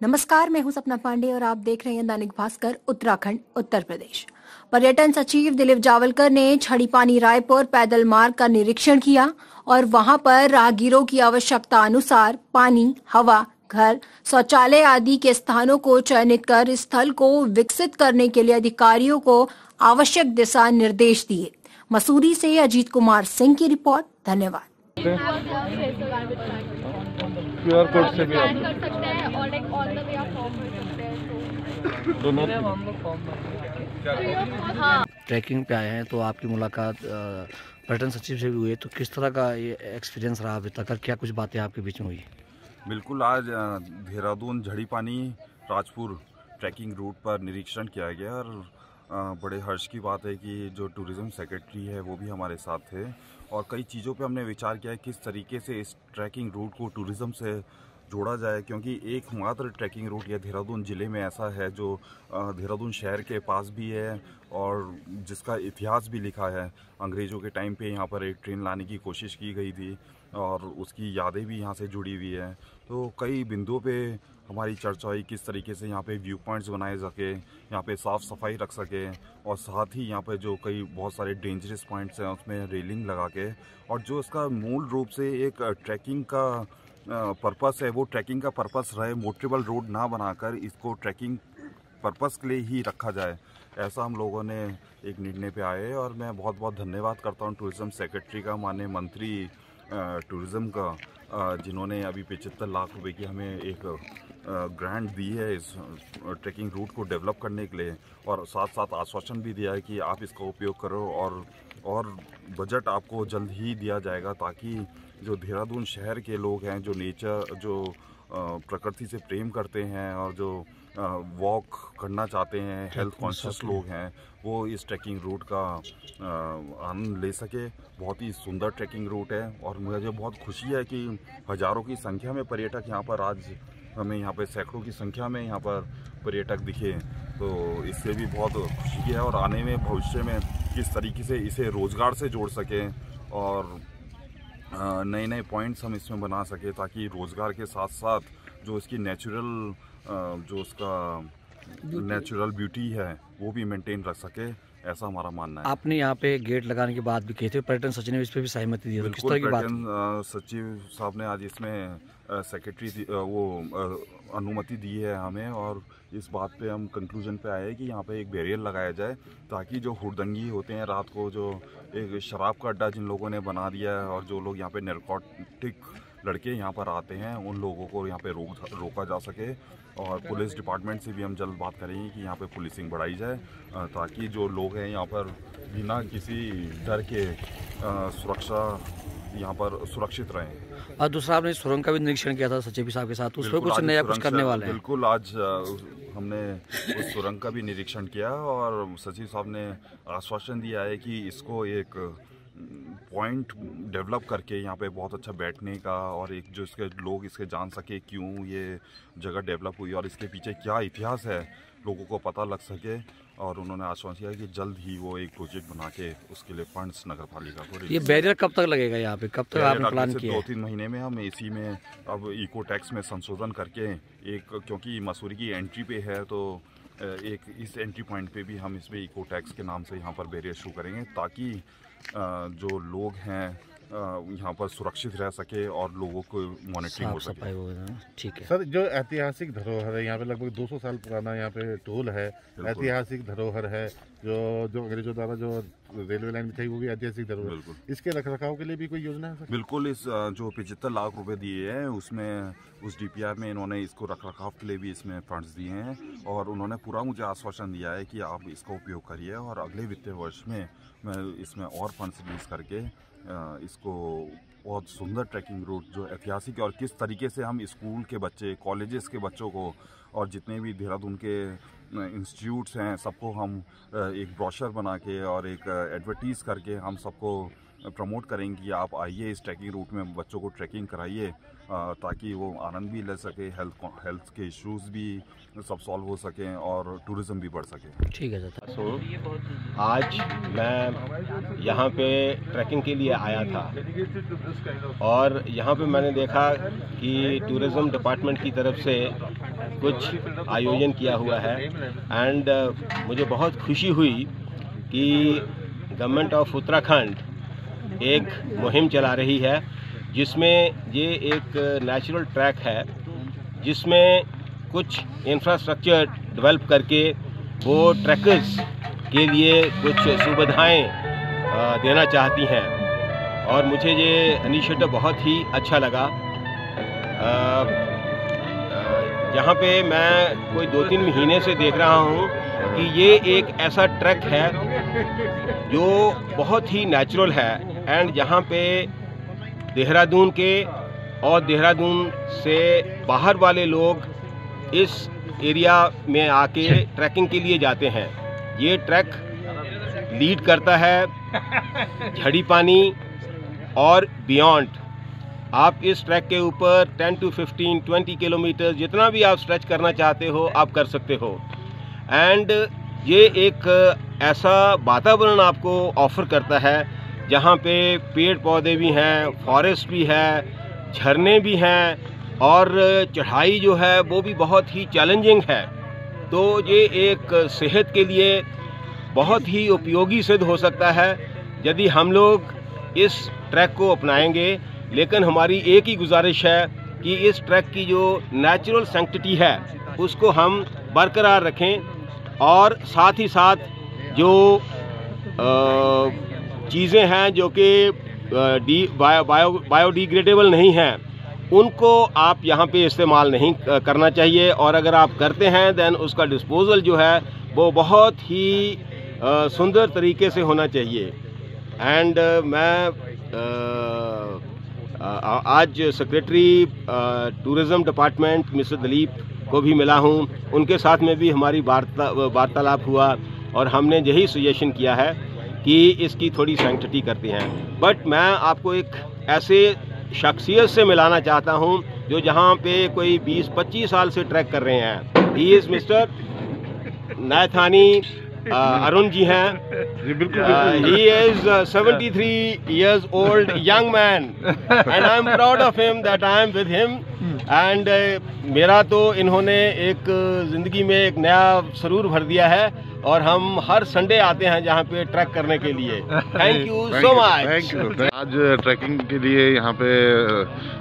नमस्कार, मैं हूं सपना पांडे और आप देख रहे हैं दैनिक भास्कर उत्तराखंड उत्तर प्रदेश। पर्यटन सचिव दिलीप जावलकर ने छड़ी पानी रायपुर पैदल मार्ग का निरीक्षण किया और वहां पर राहगीरों की आवश्यकता अनुसार पानी, हवा, घर, शौचालय आदि के स्थानों को चयनित कर इस स्थल को विकसित करने के लिए अधिकारियों को आवश्यक दिशा निर्देश दिए। मसूरी से अजीत कुमार सिंह की रिपोर्ट। धन्यवाद। QR कोड से भी स्कैन कर सकते हैं और लाइक ऑन द वे आप फॉर्म भर सकते हैं। दोनों तो हाँ, ट्रैकिंग पे आए हैं तो आपकी मुलाकात पर्यटन सचिव से भी हुई है, तो किस तरह का ये एक्सपीरियंस रहा अभी तक और क्या कुछ बातें आपके बीच में हुई? बिल्कुल, आज देहरादून झड़ी पानी राजपुर ट्रैकिंग रूट पर निरीक्षण किया गया और बड़े हर्ष की बात है कि जो टूरिज़्म सेक्रेटरी है वो भी हमारे साथ थे और कई चीज़ों पे हमने विचार किया है किस तरीके से इस ट्रैकिंग रूट को टूरिज़्म से जोड़ा जाए, क्योंकि एकमात्र ट्रैकिंग रूट यह देहरादून ज़िले में ऐसा है जो देहरादून शहर के पास भी है और जिसका इतिहास भी लिखा है। अंग्रेज़ों के टाइम पे यहाँ पर एक ट्रेन लाने की कोशिश की गई थी और उसकी यादें भी यहाँ से जुड़ी हुई है। तो कई बिंदुओं पे हमारी चर्चा हुई किस तरीके से यहाँ पे व्यू पॉइंट्स बनाए सके, यहाँ पे साफ़ सफाई रख सके और साथ ही यहाँ पे जो कई बहुत सारे डेंजरस पॉइंट्स हैं उसमें रेलिंग लगा के, और जो इसका मूल रूप से एक ट्रैकिंग का पर्पस है वो ट्रैकिंग का पर्पस रहे, मोटरेबल रोड ना बनाकर इसको ट्रैकिंग पर्पस के लिए ही रखा जाए, ऐसा हम लोगों ने एक निर्णय पे आए। और मैं बहुत बहुत धन्यवाद करता हूँ टूरिज़्म सेक्रेटरी का, माननीय मंत्री टूरिज़्म का, जिन्होंने अभी 75 लाख रुपए की हमें एक ग्रांट दी है इस ट्रैकिंग रूट को डेवलप करने के लिए और साथ साथ आश्वासन भी दिया है कि आप इसका उपयोग करो और बजट आपको जल्द ही दिया जाएगा, ताकि जो देहरादून शहर के लोग हैं, जो नेचर, जो प्रकृति से प्रेम करते हैं और जो वॉक करना चाहते हैं, हेल्थ कॉन्शियस लोग हैं, वो इस ट्रैकिंग रूट का आनंद ले सके। बहुत ही सुंदर ट्रैकिंग रूट है और मुझे बहुत खुशी है कि हज़ारों की संख्या में पर्यटक यहाँ पर आज हमें यहाँ पे सैकड़ों की संख्या में यहाँ पर पर्यटक दिखे, तो इससे भी बहुत खुशी है। और आने में भविष्य में किस तरीके से इसे रोज़गार से जोड़ सकें और नए नए पॉइंट्स हम इसमें बना सके, ताकि रोज़गार के साथ साथ जो इसकी नेचुरल जो उसका नेचुरल ब्यूटी है वो भी मेंटेन रख सके, ऐसा हमारा मानना है। आपने यहाँ पे गेट लगाने की बात भी कही थी, पर्यटन सचिव ने इस पर भी सहमति दी है, किस तरह की बात? सचिव साहब ने आज इसमें सेक्रेटरी वो अनुमति दी है हमें और इस बात पे हम कंक्लूजन पे आए कि यहाँ पे एक बैरियर लगाया जाए, ताकि जो हुड़दंगी होते हैं रात को, जो एक शराब का अड्डा जिन लोगों ने बना दिया है और जो लोग यहाँ पे नारकोटिक लड़के यहाँ पर आते हैं, उन लोगों को यहाँ पे रोका जा सके। और पुलिस डिपार्टमेंट से भी हम जल्द बात करेंगे कि यहाँ पे पुलिसिंग बढ़ाई जाए, ताकि जो लोग हैं यहाँ पर बिना किसी डर के सुरक्षा यहाँ पर सुरक्षित रहें। और दूसरा, आपने सुरंग का भी निरीक्षण किया था सचिव साहब के साथ, उस पर कुछ नया कुछ करने वाले हैं? बिल्कुल, आज हमने उस सुरंग का भी निरीक्षण किया और सचिव साहब ने आश्वासन दिया है कि इसको एक पॉइंट डेवलप करके यहाँ पे बहुत अच्छा बैठने का और एक जो इसके लोग इसके जान सके क्यों ये जगह डेवलप हुई और इसके पीछे क्या इतिहास है, लोगों को पता लग सके। और उन्होंने आश्वासन दिया कि जल्द ही वो एक प्रोजेक्ट बना के उसके लिए फंड्स नगर पालिका को। ये बैरियर कब तक लगेगा यहाँ पे, कब तक आपने प्लान किया? 2-3 महीने में हम इसी में अब इको टैक्स में संशोधन करके एक, क्योंकि मसूरी की एंट्री पे है तो एक इस एंट्री पॉइंट पे भी हम इसमें इको टैक्स के नाम से यहाँ पर बैरियर शुरू करेंगे, ताकि जो लोग हैं यहाँ पर सुरक्षित रह सके और लोगों को मॉनिटरिंग हो सके। ठीक है सर, जो ऐतिहासिक धरोहर है यहाँ पे, लगभग 200 साल पुराना यहाँ पे टोल है, ऐतिहासिक धरोहर है, जो अंग्रेजों द्वारा जो रेलवे लाइन बिछाई वो भी ऐतिहासिक धरोहर, इसके रखरखाव के लिए भी कोई योजना है सर? बिल्कुल, इस जो 75 लाख रुपए दिए हैं उसमें उस DPR में इन्होंने इसको रखरखाव के लिए भी इसमें फंड्स दिए हैं और उन्होंने पूरा मुझे आश्वासन दिया है कि आप इसका उपयोग करिए और अगले वित्तीय वर्ष में मैं इसमें और फंड्स रिलीज करके इसको बहुत सुंदर ट्रैकिंग रूट जो ऐतिहासिक है और किस तरीके से हम स्कूल के बच्चे, कॉलेजेस के बच्चों को और जितने भी देहरादून के इंस्टीट्यूट्स हैं सबको हम एक ब्रोशर बना के और एक एडवर्टीज़ करके हम सबको प्रमोट करेंगे कि आप आइए इस ट्रैकिंग रूट में, बच्चों को ट्रैकिंग कराइए, ताकि वो आनंद भी ले सके, हेल्थ के इश्यूज भी सब सॉल्व हो सकें और टूरिज़्म भी बढ़ सके। ठीक है सर। आज मैं यहाँ पे ट्रैकिंग के लिए आया था और यहाँ पे मैंने देखा कि टूरिज़्म डिपार्टमेंट की तरफ से कुछ आयोजन किया हुआ है। एंड मुझे बहुत खुशी हुई कि गवर्नमेंट ऑफ उत्तराखंड एक मुहिम चला रही है जिसमें ये एक नेचुरल ट्रैक है जिसमें कुछ इंफ्रास्ट्रक्चर डेवलप करके वो ट्रैकर्स के लिए कुछ सुविधाएं देना चाहती हैं और मुझे ये इनिशिएटिव बहुत ही अच्छा लगा। यहाँ पे मैं कोई 2-3 महीने से देख रहा हूँ कि ये एक ऐसा ट्रैक है जो बहुत ही नेचुरल है एंड यहाँ पे देहरादून के और देहरादून से बाहर वाले लोग इस एरिया में आके ट्रैकिंग के लिए जाते हैं। ये ट्रैक लीड करता है झड़ी पानी और बियॉन्ड। आप इस ट्रैक के ऊपर 10 to 15, 20 किलोमीटर जितना भी आप स्ट्रेच करना चाहते हो आप कर सकते हो। एंड ये एक ऐसा वातावरण आपको ऑफर करता है जहाँ पे पेड़ पौधे भी हैं, फॉरेस्ट भी है, झरने भी हैं और चढ़ाई जो है वो भी बहुत ही चैलेंजिंग है। तो ये एक सेहत के लिए बहुत ही उपयोगी सिद्ध हो सकता है यदि हम लोग इस ट्रैक को अपनाएंगे। लेकिन हमारी एक ही गुजारिश है कि इस ट्रैक की जो नेचुरल सैंक्टिटी है उसको हम बरकरार रखें और साथ ही साथ जो चीज़ें हैं जो कि बायोडिग्रेडेबल नहीं हैं उनको आप यहाँ पे इस्तेमाल नहीं करना चाहिए और अगर आप करते हैं देन उसका डिस्पोज़ल जो है वो बहुत ही सुंदर तरीके से होना चाहिए। एंड मैं आज secretary tourism department mister Dilip को भी मिला हूँ, उनके साथ में भी हमारी वार्तालाप हुआ और हमने यही सजेशन किया है कि इसकी थोड़ी सैंक्टिटी करते हैं। बट मैं आपको एक ऐसे शख्सियत से मिलाना चाहता हूं जो जहां पे कोई 20-25 साल से ट्रैक कर रहे हैं। He is mister नायथानी Arun ji हैं। He is 73 years old young man and I am proud of him that I am with him and मेरा तो इन्होंने एक ज़िंदगी में एक नया सरूर भर दिया है और हम हर संडे आते हैं जहाँ पे ट्रैक करने के लिए। Thank you so much. आज ट्रैकिंग के लिए यहाँ पे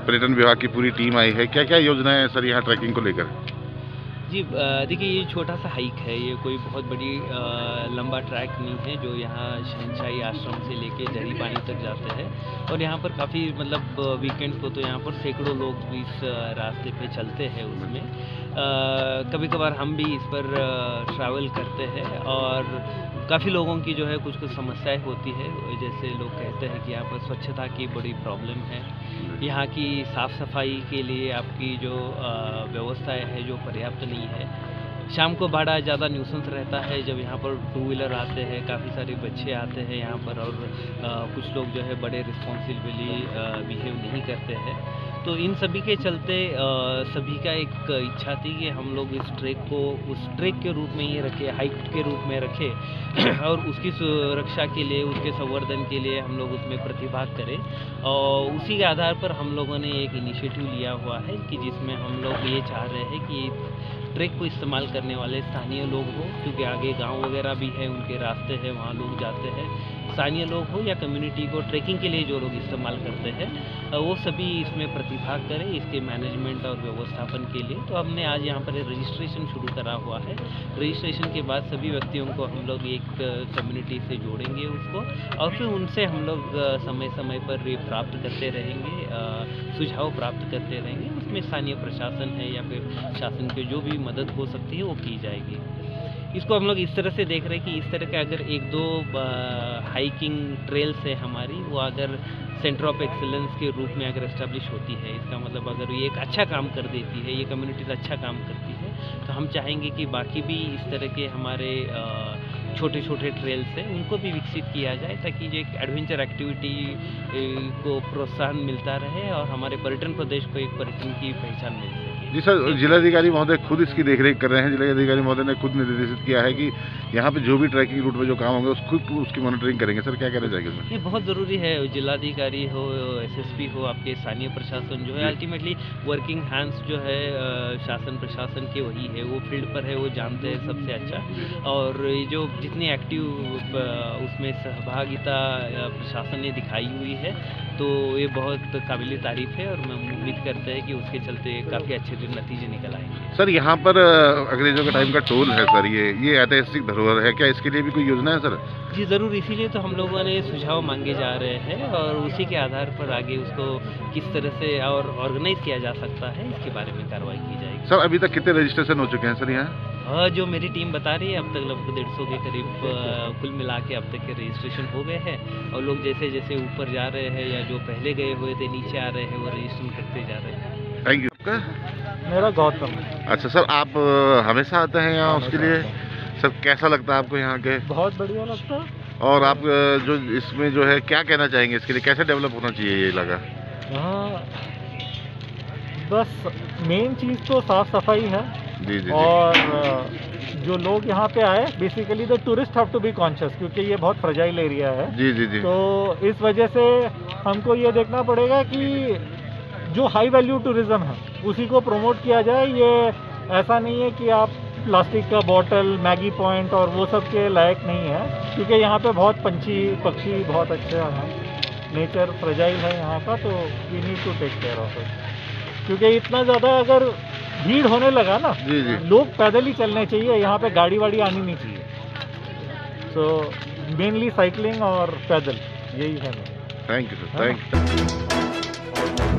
पर्यटन विभाग की पूरी टीम आई है, क्या क्या योजनाएं हैं सर यहाँ ट्रैकिंग को लेकर? जी देखिए ये छोटा सा हाइक है, ये कोई बहुत बड़ी लंबा ट्रैक नहीं है जो यहाँ शहंशाही आश्रम से लेके झड़ी पानी तक जाते हैं और यहाँ पर काफ़ी मतलब वीकेंड को तो यहाँ पर सैकड़ों लोग इस रास्ते पे चलते हैं। उसमें कभी कभार हम भी इस पर ट्रैवल करते हैं और काफ़ी लोगों की जो है कुछ समस्याएं होती है। जैसे लोग कहते हैं कि यहाँ पर स्वच्छता की बड़ी प्रॉब्लम है, यहाँ की साफ़ सफाई के लिए आपकी जो व्यवस्थाएं है जो पर्याप्त नहीं है। शाम को बड़ा ज़्यादा न्यूसेंस रहता है जब यहाँ पर 2 व्हीलर आते हैं, काफ़ी सारे बच्चे आते हैं यहाँ पर और कुछ लोग जो है बड़े रिस्पॉन्सिबली बिहेव नहीं करते हैं। तो इन सभी के चलते सभी का एक इच्छा थी कि हम लोग इस ट्रैक को उस ट्रैक के रूप में ही रखें, हाइक के रूप में रखें और उसकी सुरक्षा के लिए, उसके संवर्धन के लिए हम लोग उसमें प्रतिभाग करें। और उसी के आधार पर हम लोगों ने एक इनिशिएटिव लिया हुआ है कि जिसमें हम लोग ये चाह रहे हैं कि ट्रैक को इस्तेमाल करने वाले स्थानीय लोग हो, क्योंकि आगे गांव वगैरह भी है, उनके रास्ते हैं, वहाँ लोग जाते हैं। स्थानीय लोग हो या कम्युनिटी को ट्रैकिंग के लिए जो लोग इस्तेमाल करते हैं वो सभी इसमें प्रतिभाग करें इसके मैनेजमेंट और व्यवस्थापन के लिए। तो हमने आज यहाँ पर रजिस्ट्रेशन शुरू करा हुआ है। रजिस्ट्रेशन के बाद सभी व्यक्तियों को हम लोग एक कम्युनिटी से जोड़ेंगे उसको और फिर उनसे हम लोग समय समय पर प्राप्त करते रहेंगे, सुझाव प्राप्त करते रहेंगे। उसमें स्थानीय प्रशासन है या फिर शासन की जो भी मदद हो सकती है वो की जाएगी। इसको हम लोग इस तरह से देख रहे हैं कि इस तरह के अगर 1-2 हाइकिंग ट्रेल्स है हमारी, वो अगर सेंटर ऑफ एक्सीलेंस के रूप में अगर एस्टेब्लिश होती है, इसका मतलब अगर ये एक अच्छा काम कर देती है, ये कम्युनिटीज़ अच्छा काम करती है, तो हम चाहेंगे कि बाकी भी इस तरह के हमारे छोटे छोटे ट्रेल्स हैं उनको भी विकसित किया जाए, ताकि जो एक एडवेंचर एक्टिविटी को प्रोत्साहन मिलता रहे और हमारे पर्यटन प्रदेश को एक पर्यटन की पहचान मिल सके। जी सर, जिलाधिकारी महोदय खुद इसकी देखरेख कर रहे हैं। जिलाधिकारी महोदय ने खुद निर्देशित किया है कि यहाँ पे जो भी ट्रैकिंग रूट पे जो काम होंगे उसकी मॉनिटरिंग करेंगे। सर क्या कहना चाहिए इसमें? ये बहुत ज़रूरी है, जिलाधिकारी हो, एसएसपी हो, आपके स्थानीय प्रशासन जो है अल्टीमेटली वर्किंग हैंड्स जो है शासन प्रशासन के वही है, वो फील्ड पर है, वो जानते हैं सबसे अच्छा। और ये जो जितनी एक्टिव उसमें सहभागिता प्रशासन ने दिखाई हुई है तो ये बहुत काबिल तारीफ है और मैं उम्मीद करते हैं कि उसके चलते काफ़ी अच्छे नतीजे निकल आएंगे। सर यहाँ पर अंग्रेजों के टाइम का टोल है सर, ये ऐतिहासिक धरोहर है, क्या इसके लिए भी कोई योजना है सर? जी ज़रूर, इसीलिए तो हम लोगों ने सुझाव मांगे जा रहे हैं और उसी के आधार पर आगे उसको किस तरह से और ऑर्गेनाइज किया जा सकता है इसके बारे में कार्रवाई की जाएगी। सर अभी तक कितने रजिस्ट्रेशन हो चुके हैं सर यहाँ? जो मेरी टीम बता रही है अब तक लगभग 150 के करीब कुल मिला के अब तक के रजिस्ट्रेशन हो गए हैं और लोग जैसे जैसे ऊपर जा रहे हैं या जो पहले गए हुए थे नीचे आ रहे हैं वो रजिस्ट्रेशन करते जा रहे हैं। Thank you. आपका? मेरा गौतम। अच्छा सर, आप हमेशा आते हैं यहाँ उसके लिए? सर कैसा लगता है आपको यहाँ के? बहुत बढ़िया लगता है। और आप जो इसमें जो है क्या कहना चाहेंगे, इसके लिए कैसे डेवलप होना चाहिए ये इलाका? हाँ, बस मेन चीज़ तो साफ सफाई है। जी जी। और जो लोग यहाँ पे आए, basically the tourist have to be conscious, क्योंकि ये बहुत फ्रेजाइल एरिया है। जी जी जी। तो इस वजह से हमको ये देखना पड़ेगा कि जो हाई वैल्यू टूरिज्म है उसी को प्रमोट किया जाए। ये ऐसा नहीं है कि आप प्लास्टिक का बॉटल, मैगी पॉइंट और वो सब के लायक नहीं है, क्योंकि यहाँ पे बहुत पक्षी बहुत अच्छे हैं, नेचर फ्रेजाइल है यहाँ का, तो we need to take care of it. क्योंकि इतना ज़्यादा अगर भीड़ होने लगा ना, जी जी, लोग पैदल ही चलने चाहिए, यहाँ पे गाड़ी वाड़ी आनी नहीं चाहिए। सो मेनली साइकिलिंग और पैदल, यही है। Thank you sir, thank you.